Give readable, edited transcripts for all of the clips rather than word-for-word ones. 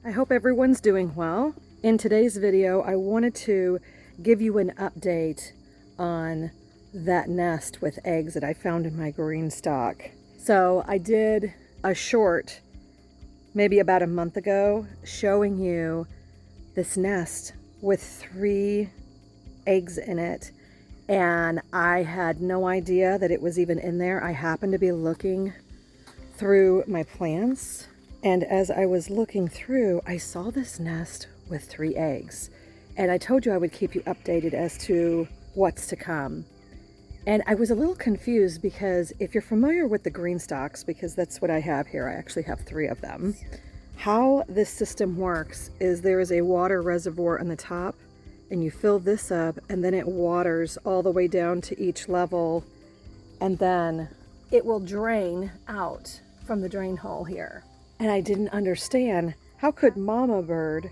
I hope everyone's doing well. In today's video, I wanted to give you an update on that nest with eggs that I found in my GreenStalk. So I did a short, maybe about a month ago, showing you this nest with 3 eggs in it. And I had no idea that it was even in there. I happened to be looking through my plants, and as I was looking through, I saw this nest with 3 eggs. And I told you I would keep you updated as to what's to come. And I was a little confused because if you're familiar with the GreenStalks, because that's what I have here, I actually have 3 of them. How this system works is there is a water reservoir on the top, and you fill this up, and then it waters all the way down to each level, and then it will drain out from the drain hole here. And I didn't understand, how could mama bird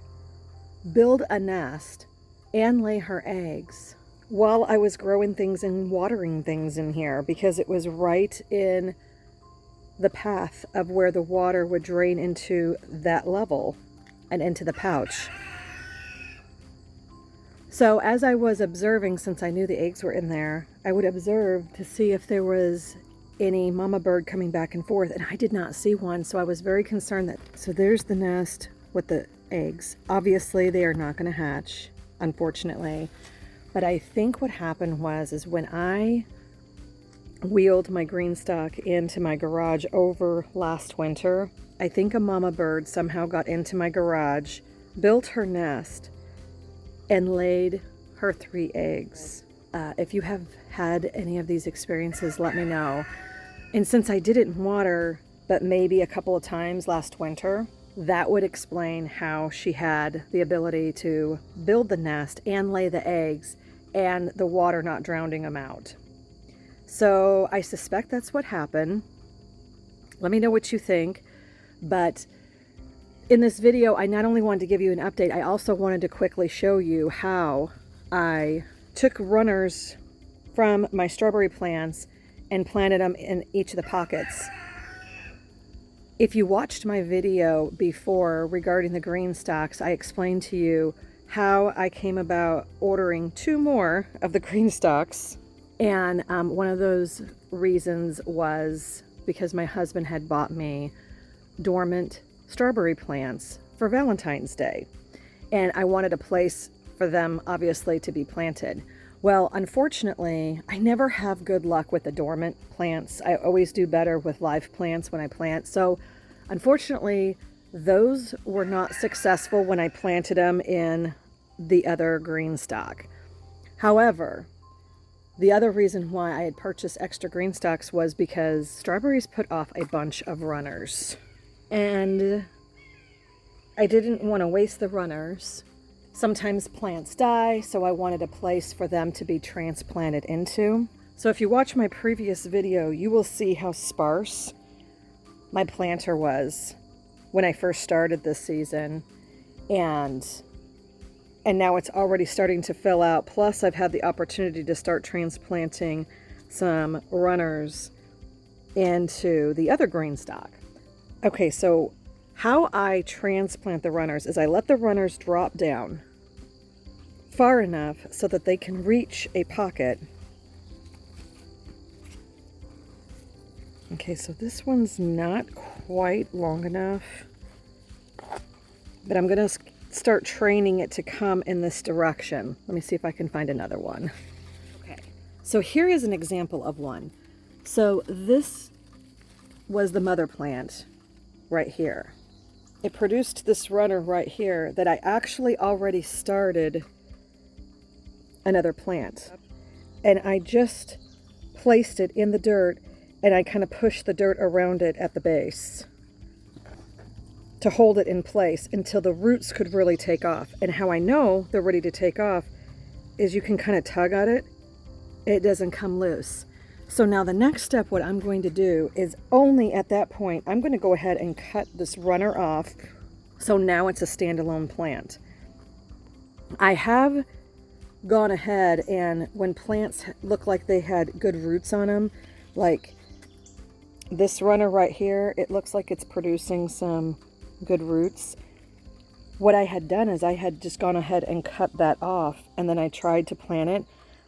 build a nest and lay her eggs while I was growing things and watering things in here, because it was right in the path of where the water would drain into that level and into the pouch. So as I was observing, since I knew the eggs were in there, I would observe to see if there was any mama bird coming back and forth, and I did not see one. So I was very concerned that, so there's the nest with the eggs. Obviously they are not going to hatch, unfortunately. But I think what happened was when I wheeled my GreenStalk into my garage over last winter, I think a mama bird somehow got into my garage, built her nest, and laid her 3 eggs. If you have had any of these experiences, let me know. And since I didn't water but maybe a couple of times last winter, that would explain how she had the ability to build the nest and lay the eggs and the water not drowning them out. So I suspect that's what happened. Let me know what you think. But in this video, I not only wanted to give you an update, I also wanted to quickly show you how I took runners from my strawberry plants and planted them in each of the pockets. If you watched my video before regarding the GreenStalks, I explained to you how I came about ordering 2 more of the GreenStalks. And one of those reasons was because my husband had bought me dormant strawberry plants for Valentine's Day. And I wanted a place for them, obviously, to be planted. Well, unfortunately, I never have good luck with the dormant plants. I always do better with live plants when I plant. So unfortunately, those were not successful when I planted them in the other GreenStalk. However, the other reason why I had purchased extra GreenStalks was because strawberries put off a bunch of runners. And I didn't want to waste the runners. Sometimes plants die, so I wanted a place for them to be transplanted into. So if you watch my previous video, you will see how sparse my planter was when I first started this season. And now it's already starting to fill out. Plus I've had the opportunity to start transplanting some runners into the other GreenStalk. Okay, so how I transplant the runners is I let the runners drop down far enough so that they can reach a pocket. Okay, so this one's not quite long enough, but I'm going to start training it to come in this direction. Let me see if I can find another one. Okay, so here is an example of one. So this was the mother plant right here. It produced this runner right here that I actually already started another plant. And I just placed it in the dirt, and I kind of pushed the dirt around it at the base to hold it in place until the roots could really take off. And how I know they're ready to take off is you can kind of tug at it. It doesn't come loose. So now the next step, what I'm going to do is only at that point, I'm going to go ahead and cut this runner off. So now it's a standalone plant. I have gone ahead, and when plants look like they had good roots on them, like this runner right here, it looks like it's producing some good roots. what I had done is I had just gone ahead and cut that off, and then I tried to plant it,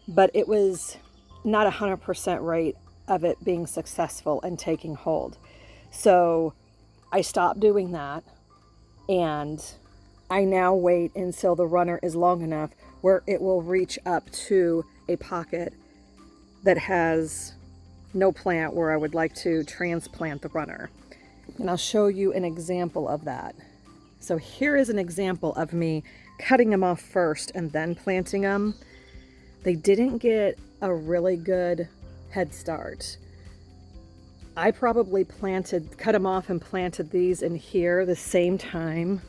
but it was not 100% rate of it being successful and taking hold. So I stopped doing that, and I now wait until the runner is long enough where it will reach up to a pocket that has no plant where I would like to transplant the runner. And I'll show you an example of that. So here is an example of me cutting them off first and then planting them. They didn't get a really good head start. I probably cut them off and planted these in here the same time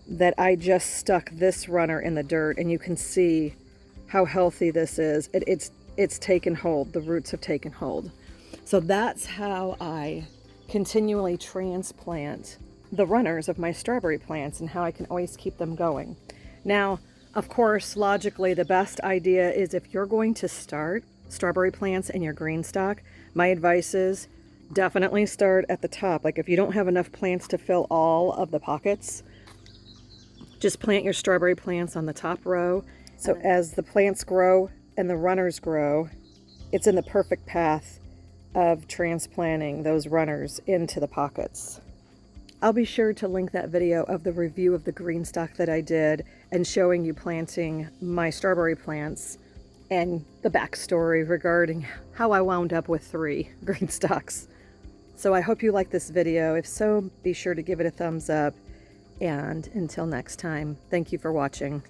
that I just stuck this runner in the dirt, and you can see how healthy this is. It's taken hold. The roots have taken hold. So that's how I continually transplant the runners of my strawberry plants, and how I can always keep them going. Now, of course, logically, the best idea is if you're going to start strawberry plants in your GreenStalk, my advice is definitely start at the top. Like if you don't have enough plants to fill all of the pockets, just plant your strawberry plants on the top row. So as the plants grow and the runners grow, it's in the perfect path of transplanting those runners into the pockets. I'll be sure to link that video of the review of the GreenStalk that I did and showing you planting my strawberry plants, and the backstory regarding how I wound up with 3 GreenStalks. So I hope you like this video. If so, be sure to give it a thumbs up. And until next time, thank you for watching.